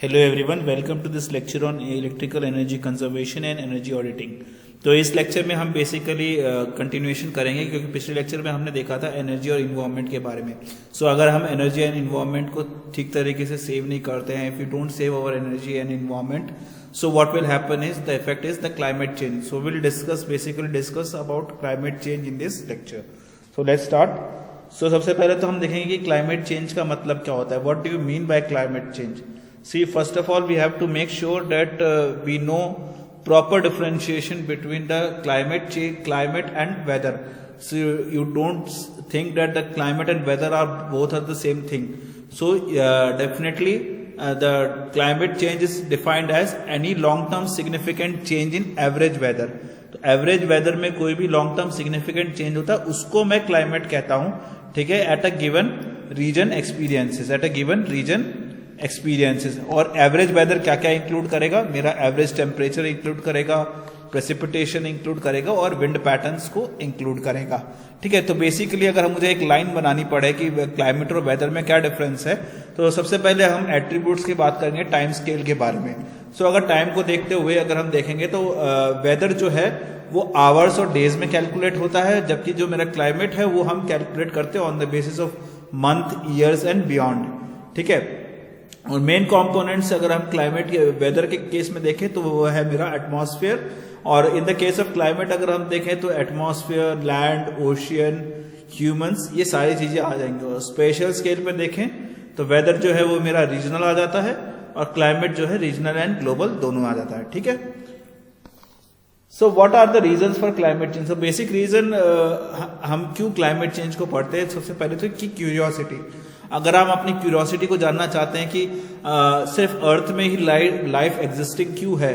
Hello everyone, welcome to this lecture on electrical energy conservation and energy auditing. तो इस lecture में हम basically continuation करेंगे, क्योंकि पिछले लेक्चर में हमने देखा था एनर्जी और इन्वायरमेंट के बारे में। सो अगर हम एनर्जी एंड इन्वायरमेंट को ठीक तरीके से सेव नहीं करते हैं, if you don't save our energy and environment, so what will happen is the effect is the climate change. So we'll discuss about climate change in this lecture. So let's start. So सबसे पहले तो हम देखेंगे कि climate change का मतलब क्या होता है. What do you mean by climate change? See, first of all, we have to make sure that we know proper differentiation between the climate and weather. So you don't think that the climate and weather are both the same thing. So definitely the climate change is defined as any long term significant change in average weather. तो average weather में कोई भी long term significant change होता है उसको मैं climate कहता हूं, ठीक है, at a given region experiences. और एवरेज वेदर क्या क्या इंक्लूड करेगा? मेरा एवरेज टेम्परेचर इंक्लूड करेगा, प्रेसिपिटेशन इंक्लूड करेगा और विंड पैटर्न्स को इंक्लूड करेगा, ठीक है। तो बेसिकली अगर मुझे एक लाइन बनानी पड़े कि क्लाइमेट और वेदर में क्या डिफरेंस है, तो सबसे पहले हम एट्रीब्यूट्स की बात करेंगे टाइम स्केल के बारे में। सो अगर टाइम को देखते हुए अगर हम देखेंगे तो वेदर जो है वो आवर्स और डेज में कैलकुलेट होता है, जबकि जो मेरा क्लाइमेट है वो हम कैलकुलेट करते हैं on the basis of month, years and beyond, ठीक है। और मेन कंपोनेंट्स अगर हम क्लाइमेट के वेदर के केस में देखें तो वो है मेरा एटमॉस्फेयर, और in the case of climate अगर हम देखें तो एटमॉस्फेयर, लैंड, ओशियन, ह्यूमंस, ये सारी चीजें आ जाएंगी। और स्पेशल स्केल पे देखें तो वेदर जो है वो मेरा रीजनल आ जाता है और क्लाइमेट जो है रीजनल एंड ग्लोबल दोनों आ जाता है, ठीक है। So what are the reasons for climate change? So basic reason हम क्यों क्लाइमेट चेंज को पढ़ते हैं, सबसे पहले तो कि क्यूरियोसिटी। अगर हम अपनी क्यूरियोसिटी को जानना चाहते हैं कि सिर्फ अर्थ में ही लाइफ एग्जिस्टिंग क्यों है,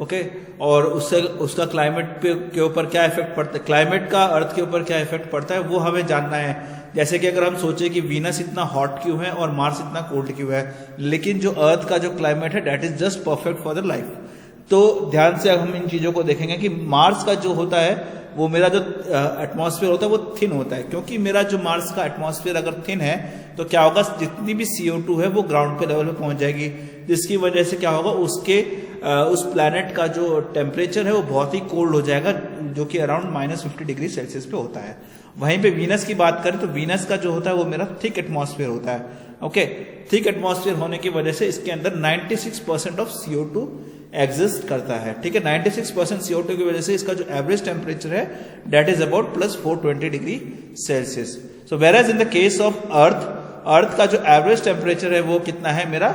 ओके, और उससे उसका क्लाइमेट के ऊपर क्या इफेक्ट पड़ता है, क्लाइमेट का अर्थ के ऊपर क्या इफेक्ट पड़ता है, वो हमें जानना है। जैसे कि अगर हम सोचे कि वीनस इतना हॉट क्यों है और मार्स इतना कोल्ड क्यों है, लेकिन जो अर्थ का जो क्लाइमेट है that is just perfect for the life. तो ध्यान से हम इन चीजों को देखेंगे कि मार्स का जो होता है वो मेरा जो एटमॉस्फेयर होता है वो थिन होता है, क्योंकि मेरा जो मार्स का एटमॉस्फेयर अगर थिन है तो क्या होगा, जितनी भी CO2 है वो ग्राउंड पे लेवल पे पहुंच जाएगी, जिसकी वजह से क्या होगा, उस प्लैनेट का जो टेम्परेचर है वो बहुत ही कोल्ड हो जाएगा, जो कि अराउंड -50 डिग्री सेल्सियस पे होता है। वहीं पे वीनस की बात करें तो वीनस का जो होता है वो मेरा थिक एटमॉस्फेयर होता है, ओके। थिक एटमॉस्फेयर होने की वजह से इसके अंदर 96% ऑफ CO2 एग्जिस्ट करता है, ठीक है। 96% CO2 की वजह से इसका जो एवरेज टेम्परेचर है that is about +420 degree Celsius. So whereas in the case of earth का जो एवरेज टेम्परेचर है वो कितना है मेरा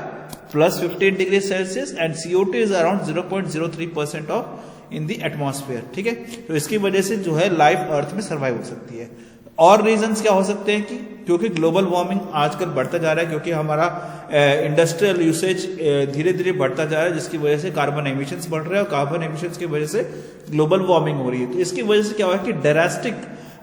+15 degree Celsius, and CO2 is around 0.03% of in the atmosphere, ठीक है। तो इसकी वजह से जो है लाइफ अर्थ में सर्वाइव हो सकती है। और रीजंस क्या हो सकते हैं कि क्योंकि ग्लोबल वार्मिंग आजकल बढ़ता जा रहा है, क्योंकि हमारा इंडस्ट्रियल यूसेज धीरे धीरे बढ़ता जा रहा है, जिसकी वजह से कार्बन एमिशंस बढ़ रहे हैं और कार्बन एमिशंस की वजह से ग्लोबल वार्मिंग हो रही है। तो इसकी वजह से क्या हुआ कि ड्रास्टिक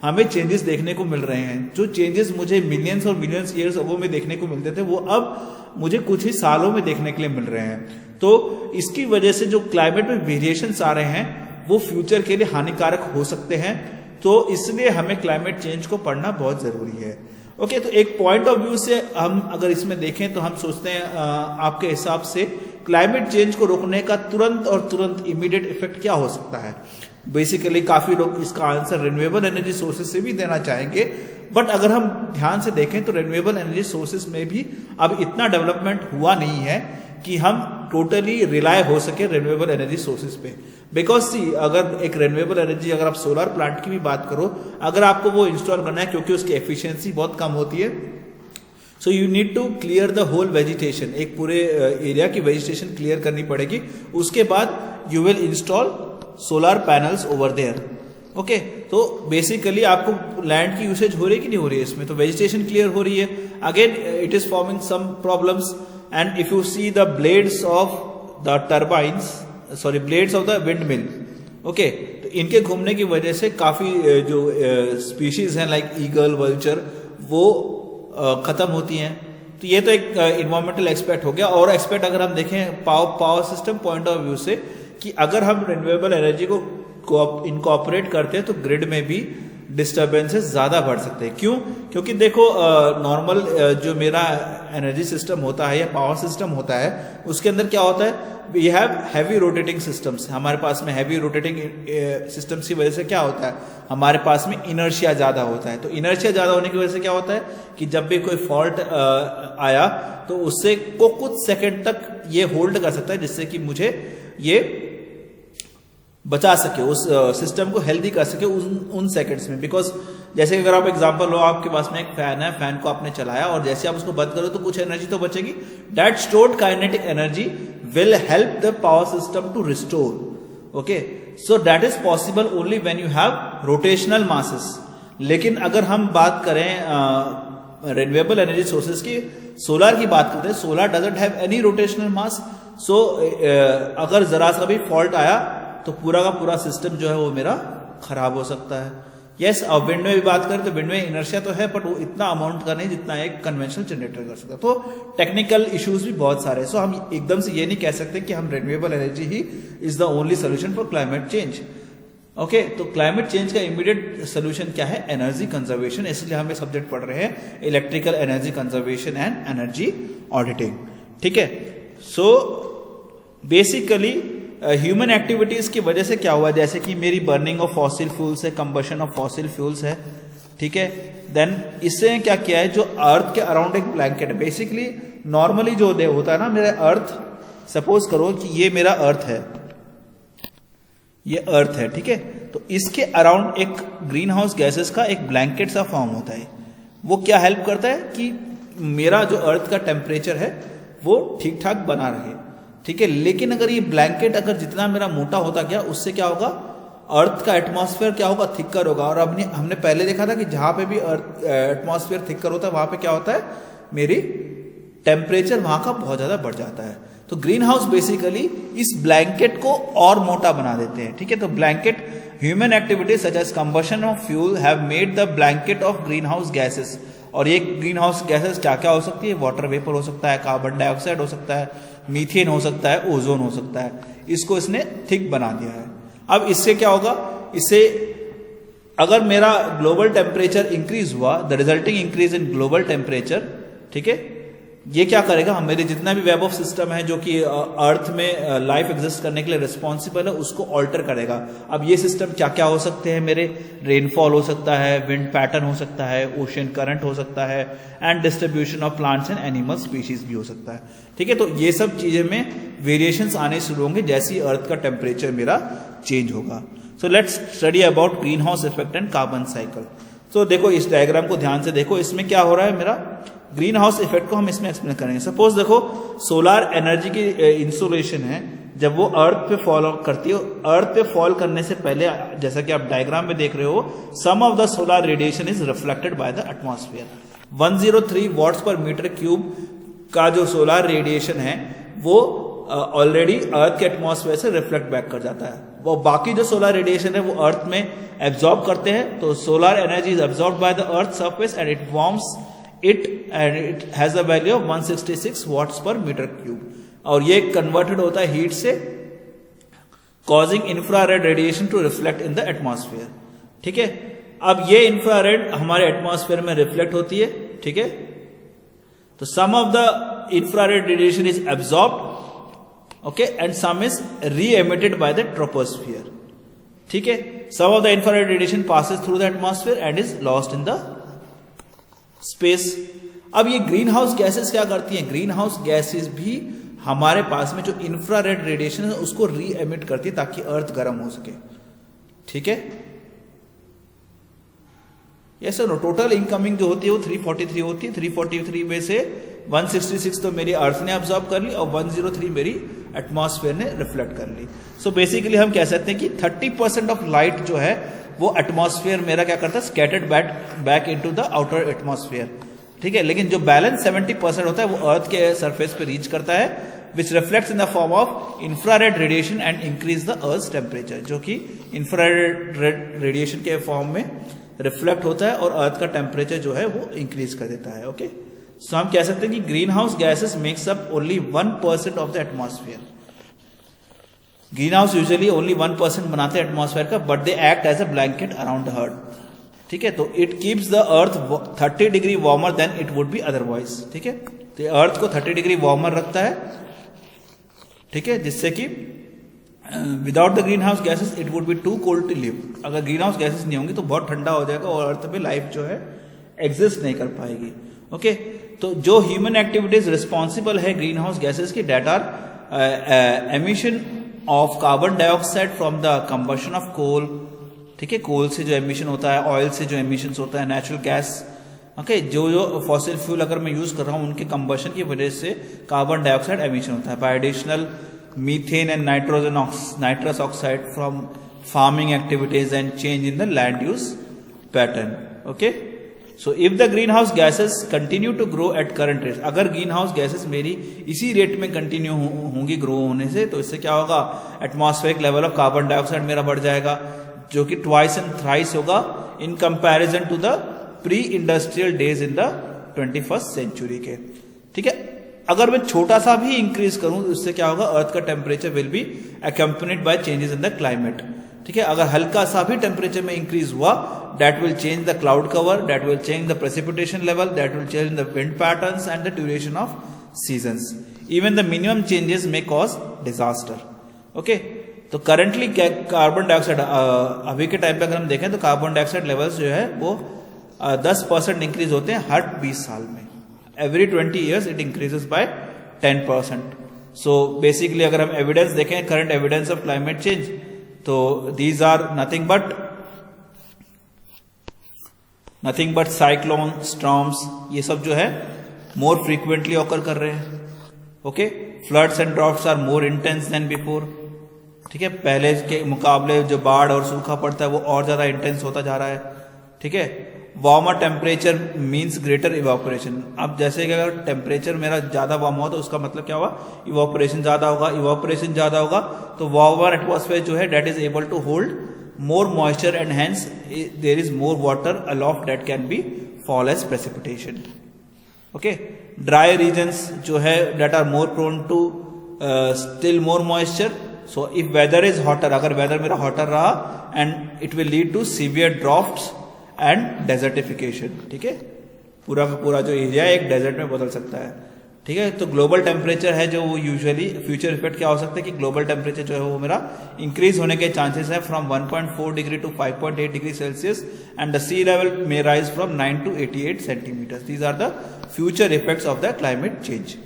हमें चेंजेस देखने को मिल रहे हैं। जो चेंजेस मुझे मिलियंस और मिलियंस ईयर्स अगो में देखने को मिलते थे वो अब मुझे कुछ ही सालों में देखने के लिए मिल रहे हैं। तो इसकी वजह से जो क्लाइमेट में वेरिएशंस आ रहे हैं वो फ्यूचर के लिए हानिकारक हो सकते हैं, तो इसलिए हमें क्लाइमेट चेंज को पढ़ना बहुत जरूरी है, ओके। तो एक पॉइंट ऑफ व्यू से हम अगर इसमें देखें तो हम सोचते हैं आपके हिसाब से क्लाइमेट चेंज को रोकने का तुरंत इमीडिएट इफेक्ट क्या हो सकता है। बेसिकली काफी लोग इसका आंसर रिन्यूएबल एनर्जी सोर्सेज से भी देना चाहेंगे, बट अगर हम ध्यान से देखें तो रिन्यूएबल एनर्जी सोर्सेज में भी अब इतना डेवलपमेंट हुआ नहीं है कि हम टोटली रिलाय हो सके रिन्यूएबल एनर्जी सोर्सेज पे। बिकॉज सी, अगर एक रिन्यूएबल एनर्जी, अगर आप सोलर प्लांट की भी बात करो, अगर आपको वो इंस्टॉल करना है क्योंकि उसकी एफिशिएंसी बहुत कम होती है, so you need to clear the whole vegetation, एक पूरे एरिया की वेजिटेशन क्लियर करनी पड़ेगी। उसके बाद you will install solar panels over there, okay. तो बेसिकली आपको लैंड की यूसेज हो रही है कि नहीं हो रही है इसमें, तो वेजिटेशन क्लियर हो रही है। Again it is forming some problems, and if you see the blades of the turbines, blades of the windmill, okay, तो इनके घूमने की वजह से काफी जो स्पीशीज हैं लाइक ईगल, वल्चर, वो खत्म होती हैं। तो ये तो एक इन्वायरमेंटल एक्सपेक्ट हो गया। और एक्सपेक्ट अगर हम देखें power system point of view से, कि अगर हम रिन्यूएबल एनर्जी को इनकॉर्पोरेट करते हैं तो ग्रिड में भी डिस्टर्बेंसेस ज्यादा बढ़ सकते हैं। क्यों? क्योंकि देखो नॉर्मल जो मेरा एनर्जी सिस्टम होता है या पावर सिस्टम होता है उसके अंदर क्या होता है, we have heavy rotating systems. हमारे पास में हैवी रोटेटिंग सिस्टम्स की वजह से क्या होता है, हमारे पास में इनर्शिया ज्यादा होता है। तो इनर्शिया ज्यादा होने की वजह से क्या होता है कि जब भी कोई फॉल्ट आया तो उससे को कुछ सेकंड तक ये होल्ड कर सकता है, जिससे कि मुझे ये बचा सके, उस सिस्टम को हेल्दी कर सके उन सेकंड्स में। बिकॉज जैसे अगर आप एग्जांपल लो, आपके पास में एक फैन है, फैन को आपने चलाया और जैसे आप उसको बंद करो तो कुछ एनर्जी तो बचेगी। That stored kinetic energy will help the power system to restore. Okay, so that is possible only when you have rotational masses. लेकिन अगर हम बात करें रिन्यूएबल एनर्जी सोर्सेज की, सोलर की बात करते हैं, solar doesn't have any rotational mass. So अगर जरा सा भी फॉल्ट आया तो पूरा का पूरा सिस्टम जो है वो मेरा खराब हो सकता है। यस, अब विंड में भी बात करें तो विंड में इनर्शिया तो है, बट वो इतना अमाउंट का नहीं जितना एक कन्वेंशनल जनरेटर कर सकता है। तो टेक्निकल इश्यूज भी बहुत सारे हैं। सो हम एकदम से ये नहीं कह सकते कि हम renewable energy he is the only solution for climate change. Okay, तो क्लाइमेट चेंज का इमीडिएट सोल्यूशन क्या है, एनर्जी कंजर्वेशन। इसलिए हम ये सब्जेक्ट पढ़ रहे हैं, electrical energy conservation and energy auditing. ठीक है, सो बेसिकली ह्यूमन एक्टिविटीज की वजह से क्या हुआ, जैसे कि मेरी बर्निंग ऑफ फॉसिल फ्यूल्स है, कंबशन ऑफ फॉसिल फ्यूल्स है, ठीक है। देन इससे क्या किया है, जो अर्थ के अराउंड एक ब्लैंकेट है। बेसिकली नॉर्मली जो होता है ना, मेरा अर्थ, सपोज करो कि ये मेरा अर्थ है, ये अर्थ है, ठीक है। तो इसके अराउंड एक ग्रीन हाउस गैसेस का एक ब्लैंकेट सा फॉर्म होता है। वो क्या हेल्प करता है कि मेरा जो अर्थ का टेम्परेचर है वो ठीक ठाक बना रहे, ठीक है। लेकिन अगर ये ब्लैंकेट अगर जितना मेरा मोटा होता गया, उससे क्या होगा, अर्थ का एटमॉस्फेयर क्या होगा, थिकर होगा। और हमने पहले देखा था कि जहां पे भी अर्थ एटमॉस्फेयर थिकर होता है वहां पे क्या होता है, मेरी टेम्परेचर वहां का बहुत ज्यादा बढ़ जाता है। तो ग्रीन हाउस बेसिकली इस ब्लैंकेट को और मोटा बना देते हैं, ठीक है। तो blanket, human activities such as combustion of fuel have made the blanket of greenhouse gases. और ये ग्रीन हाउस गैसेस क्या क्या हो सकती है, वाटर वेपर हो सकता है, कार्बन डाइऑक्साइड हो सकता है, मीथेन हो सकता है, ओजोन हो सकता है। इसको इसने थिक बना दिया है। अब इससे क्या होगा, इससे अगर मेरा ग्लोबल टेम्परेचर इंक्रीज हुआ, the resulting increase in global temperature, ठीक है, ये क्या करेगा, मेरे जितना भी वेब ऑफ सिस्टम है जो कि अर्थ में लाइफ एग्जिस्ट करने के लिए रिस्पॉन्सिबल है, उसको ऑल्टर करेगा। अब ये सिस्टम क्या क्या हो सकते हैं मेरे, रेनफॉल हो सकता है, विंड पैटर्न हो सकता है, ओशन करंट हो सकता है, and distribution of plants and animal species भी हो सकता है, ठीक है। तो ये सब चीजें में वेरिएशंस आने शुरू होंगे जैसे अर्थ का टेम्परेचर मेरा चेंज होगा। So let's study about green house effect and carbon cycle. तो देखो इस डायग्राम को ध्यान से देखो, इसमें क्या हो रहा है, मेरा ग्रीन हाउस इफेक्ट को हम इसमें एक्सप्लेन करेंगे। सपोज देखो सोलर एनर्जी की इंसोलेशन है, जब वो अर्थ पे फॉल करती है, अर्थ पे फॉल करने से पहले जैसा कि आप डायग्राम में देख रहे हो, some of the solar radiation is reflected by the atmosphere. 103 watts per metre cube का जो सोलर रेडिएशन है वो ऑलरेडी अर्थ के एटमॉस्फेयर से रिफ्लेक्ट बैक कर जाता है। वो बाकी जो सोलर रेडिएशन है वो अर्थ में एब्जॉर्ब करते हैं। तो solar energy is absorb by the earth surface and it warms it and it has a value of 166 watts per metre cube. और ये कन्वर्टेड होता है हीट से, causing infrared radiation to reflect in the atmosphere, ठीक है। अब ये infrared हमारे एटमॉस्फेयर में रिफ्लेक्ट होती है, ठीक है। तो some of the infrared radiation is absorbed, okay, and some is re emitted by the troposphere, ठीक है। Some of the infrared radiation passes through the atmosphere and is lost in the space. अब ये green house gases क्या करती हैं, green house gases भी हमारे पास में जो इंफ्रारेड रेडिएशन है उसको री एमिट करती है ताकि अर्थ गर्म हो सके, ठीक है। यस सर, टोटल इनकमिंग जो होती है वो 343 होती है। 343 में से 166 तो मेरी अर्थ ने ऑब्जॉर्ब कर ली और 103 मेरी एटमॉस्फेयर ने रिफ्लेक्ट कर ली। सो बेसिकली हम कह सकते हैं कि 30% ऑफ लाइट जो है वो एटमॉस्फेयर मेरा क्या करता है, scattered back into the outer atmosphere, ठीक है। लेकिन जो बैलेंस 70% होता है वो अर्थ के सरफेस पे रीच करता है, विच reflects in the form of infrared radiation and increase the earth temperature, जो कि इंफ्रारेड रेडिएशन के फॉर्म में रिफ्लेक्ट होता है और अर्थ का टेम्परेचर जो है वो इंक्रीज कर देता है, ओके। सो हम कह सकते हैं कि greenhouse gases makes up only 1% of the atmosphere. Greenhouse usually only 1% बनाते हैं एटमॉस्फेयर का, but they act as a blanket around the earth. ठीक है, तो it keeps the earth 30 degree warmer than it would be otherwise, ठीक है, तो अर्थ को 30 डिग्री वार्मर रखता है, ठीक है, जिससे कि without the greenhouse gases it would be too cold to live. अगर ग्रीन हाउस गैसेस नहीं होंगी तो बहुत ठंडा हो जाएगा और अर्थ पे लाइफ जो है एग्जिस्ट नहीं कर पाएगी। ओके, तो जो ह्यूमन एक्टिविटीज रिस्पॉन्सिबल है ग्रीन हाउस गैसेस की, that are emission of carbon dioxide from the combustion of coal, ठीक है, कोल से जो एमिशन होता है, ऑयल से जो एमिशन होता है, नेचुरल गैस, ओके, जो फॉसिल फ्यूल अगर मैं यूज कर रहा हूं उनके कंबशन की वजह से कार्बन डाइऑक्साइड एमिशन होता है, by additional methane and nitrous oxide from farming activities and change in the land use pattern. Okay, so if the greenhouse gases continue to grow at current rate, अगर greenhouse gases मेरी इसी rate में continue होंगी grow होने से, तो इससे क्या होगा, atmospheric level of carbon dioxide मेरा बढ़ जाएगा, जो कि ट्वाइस एंड थ्राइस होगा in comparison to the pre industrial days in the 21st century के, ठीक है। अगर मैं छोटा सा भी इंक्रीज करूं तो इससे क्या होगा, अर्थ का temperature will be accompanied by changes in the climate, ठीक है। अगर हल्का सा भी टेम्परेचर में इंक्रीज हुआ, that will change the cloud cover, that will change the precipitation level, that will change the wind patterns and the duration of seasons, even the minimum changes में cause disaster. Okay, तो currently carbon dioxide अभी के time पे अगर हम देखें तो carbon dioxide levels जो है वो 10% इंक्रीज होते हैं हर 20 साल में, every 20 years it increases by 10%। So basically अगर हम एविडेंस देखें, current evidence of climate change, तो these are nothing but cyclone, storms, ये सब जो है मोर फ्रीक्वेंटली ऑकर कर रहे हैं। Okay, floods and droughts are more intense than before, ठीक है, पहले के मुकाबले जो बाढ़ और सूखा पड़ता है वो और ज्यादा इंटेंस होता जा रहा है, ठीक है। Warmer temperature means greater evaporation, अब जैसे कि अगर टेम्परेचर मेरा ज्यादा वार्म हुआ तो उसका मतलब क्या हुआ, इवापोरेशन ज्यादा होगा, इवापोरेशन ज्यादा होगा तो वार्मर एटमॉस्फेयर जो है that is able to hold more moisture and hence there is more water aloft that can be fall as precipitation. Okay, dry regions जो है that are more prone to still more moisture. So if weather is hotter, अगर weather मेरा hotter रहा and it will lead to severe droughts and desertification, ठीक है, पूरा का पूरा जो एरिया है एक डेजर्ट में बदल सकता है, ठीक है। तो ग्लोबल टेम्परेचर है जो वो यूजुअली फ्यूचर इफेक्ट क्या हो सकता है कि ग्लोबल टेम्परेचर जो है वो मेरा इंक्रीज होने के चांसेस है from 1.4 degree to 5.8 degree Celsius and the sea level may rise from 9 to 88 centimetre. These are the future effects of the climate change.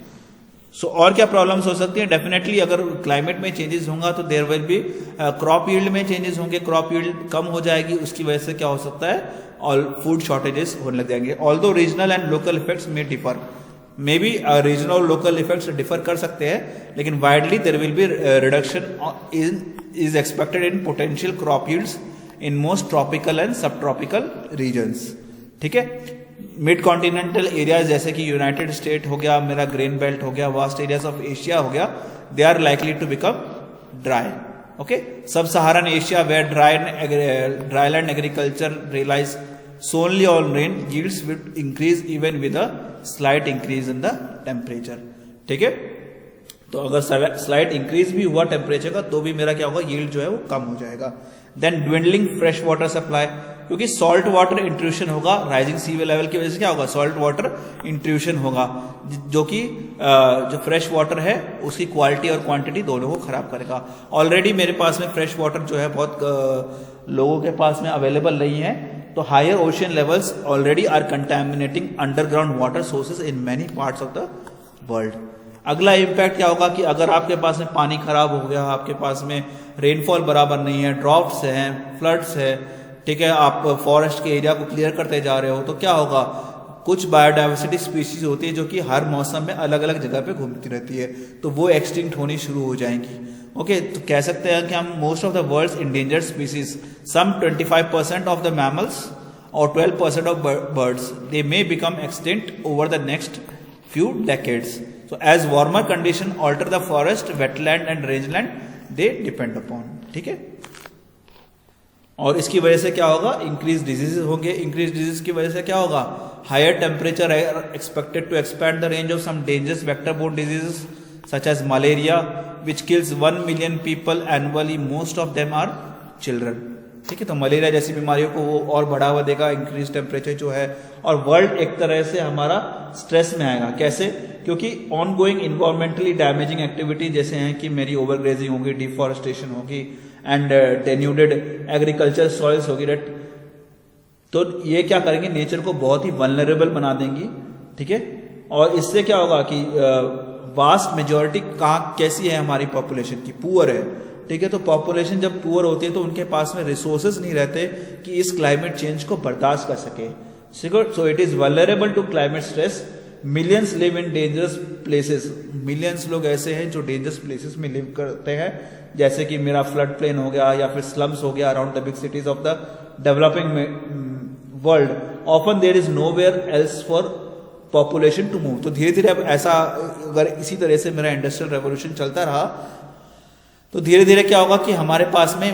So और क्या प्रॉब्लम्स हो सकती है, डेफिनेटली अगर क्लाइमेट में चेंजेस होगा तो there will be crop yield में चेंजेस होंगे, क्रॉप यील्ड कम हो जाएगी, उसकी वजह से क्या हो सकता है, और फूड शॉर्टेजेस होने लग जाएंगे। Although regional and local effects में differ, may be regional local effects differ कर सकते हैं, लेकिन widely there will be reduction is expected in potential crop yields in most tropical and sub tropical regions, ठीक है। मिड कॉन्टिनेंटल एरियाज जैसे कि United state हो गया, मेरा ग्रेन बेल्ट हो गया, वास्ट एरियाज ऑफ एशिया हो गया, they are likely to become dry. Okay, sub Saharan Asia where dryland agriculture relies solely on rain, yields will increase even with a slight increase in the temperature, ठीक है। तो अगर slight increase भी हुआ temperature का तो भी मेरा क्या होगा, यील्ड जो है वो कम हो जाएगा। Then dwindling fresh water supply, क्योंकि सॉल्ट वाटर इंट्रूशन होगा, राइजिंग सी लेवल की वजह से क्या होगा, सॉल्ट वाटर इंट्रूशन होगा, जो कि जो फ्रेश वाटर है उसकी क्वालिटी और क्वांटिटी दोनों को खराब करेगा। ऑलरेडी मेरे पास में फ्रेश वाटर जो है बहुत लोगों के पास में अवेलेबल नहीं है, तो higher ocean levels already are contaminating underground water sources in many parts of the world. अगला इम्पैक्ट क्या होगा कि अगर आपके पास में पानी खराब हो गया, आपके पास में रेनफॉल बराबर नहीं है, ड्रॉफ्ट्स हैं, फ्लड्स है, ठीक है, आप फॉरेस्ट के एरिया को क्लियर करते जा रहे हो, तो क्या होगा, कुछ बायोडाइवर्सिटी स्पीशीज होती है जो कि हर मौसम में अलग अलग जगह पे घूमती रहती है, तो वो एक्सटिंक्ट होनी शुरू हो जाएंगी। ओके, तो कह सकते हैं कि हम most of the world's endangered species, some 25% of the mammals और 12% of birds, they may become extinct over the next few decades. So as warmer condition alter the forest, wetland and rangeland, they depend upon, ठीक है। और इसकी वजह से क्या होगा, increase diseases होंगे, इंक्रीज डिजीज की वजह से क्या होगा, higher temperature expected to expand the range of some dangerous vector borne diseases such as malaria which kills 1 million people annually, most of them are children, ठीक है। तो मलेरिया जैसी बीमारियों को वो और बढ़ावा देगा, इंक्रीज टेम्परेचर जो है, और वर्ल्ड एक तरह से हमारा स्ट्रेस में आएगा। कैसे? क्योंकि on going environmentally damaging activity जैसे हैं कि मेरी ओवरग्रेजिंग होगी, डिफॉरेस्टेशन होगी एंड डेन्यूडेड एग्रीकल्चर सॉइल्स होगी, राइट। तो ये क्या करेंगे, नेचर को बहुत ही वल्नरेबल बना देंगी, ठीक है। और इससे क्या होगा कि वास्ट मेजॉरिटी कहाँ कैसी है हमारी पॉपुलेशन की, पुअर है, ठीक है। तो पॉपुलेशन जब पुअर होती है तो उनके पास में रिसोर्सेज नहीं रहते कि इस क्लाइमेट चेंज को बर्दाश्त कर सके। So it is vulnerable to climate stress. Millions live in dangerous places. Millions लोग ऐसे हैं जो डेंजरस प्लेसेस में लिव करते हैं, जैसे कि मेरा फ्लड प्लेन हो गया या फिर स्लम्स हो गया around the big cities of the developing world. Often there is nowhere else for population to move. तो धीरे धीरे अब ऐसा अगर इसी तरह से मेरा इंडस्ट्रियल रेवोल्यूशन चलता रहा तो धीरे धीरे क्या होगा कि हमारे पास में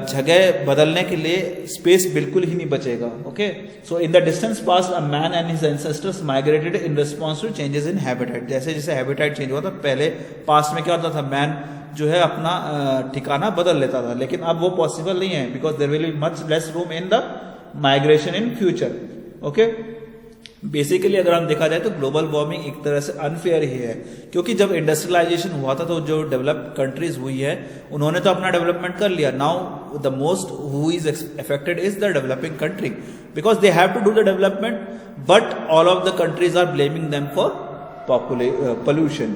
जगह बदलने के लिए स्पेस बिल्कुल ही नहीं बचेगा। Okay, so in the distance past a man and his ancestors migrated in response to changes in habitat. जैसे जैसे हैबिटेट चेंज हुआ था, पहले पास्ट में क्या होता था, मैन जो है अपना ठिकाना बदल लेता था, लेकिन अब वो पॉसिबल नहीं है because there will be much less room in the migration in future. Okay, basically अगर हम देखा जाए तो ग्लोबल वार्मिंग एक तरह से अनफेयर ही है, क्योंकि जब इंडस्ट्रियलाइजेशन हुआ था तो जो डेवलप्ड कंट्रीज हुई है उन्होंने तो अपना डेवलपमेंट कर लिया। Now the most who is affected is the developing country because they have to do the development, but all of the countries are blaming them for pollution.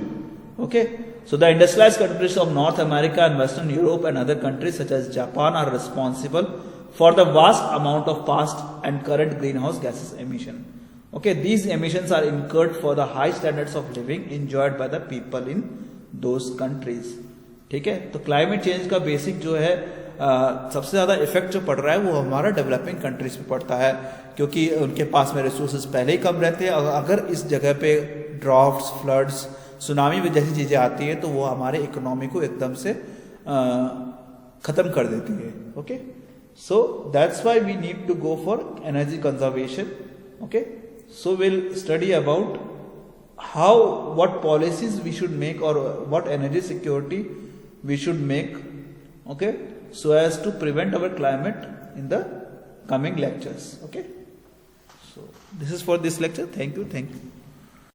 Okay, so the industrialized countries of North America and Western Europe and other countries such as Japan are responsible for the vast amount of past and current greenhouse gases emission. Okay, these emissions are incurred for the high standards of living enjoyed by the people in those countries. ठीक है, तो climate change का basic जो है सबसे ज्यादा effect जो पड़ रहा है वो हमारा डेवलपिंग कंट्रीज पे पड़ता है, क्योंकि उनके पास में रिसोर्सेज पहले ही कम रहते हैं। अगर इस जगह पे ड्राफ्ट्स, फ्लड्स, सुनामी जैसी चीजें आती है तो वो हमारे इकोनॉमी को एकदम से खत्म कर देती है। Okay, so that's why we need to go for energy conservation. Okay, so we'll study about how, what policies we should make or what energy security we should make, okay, so as to prevent our climate in the coming lectures. Okay, so this is for this lecture. Thank you.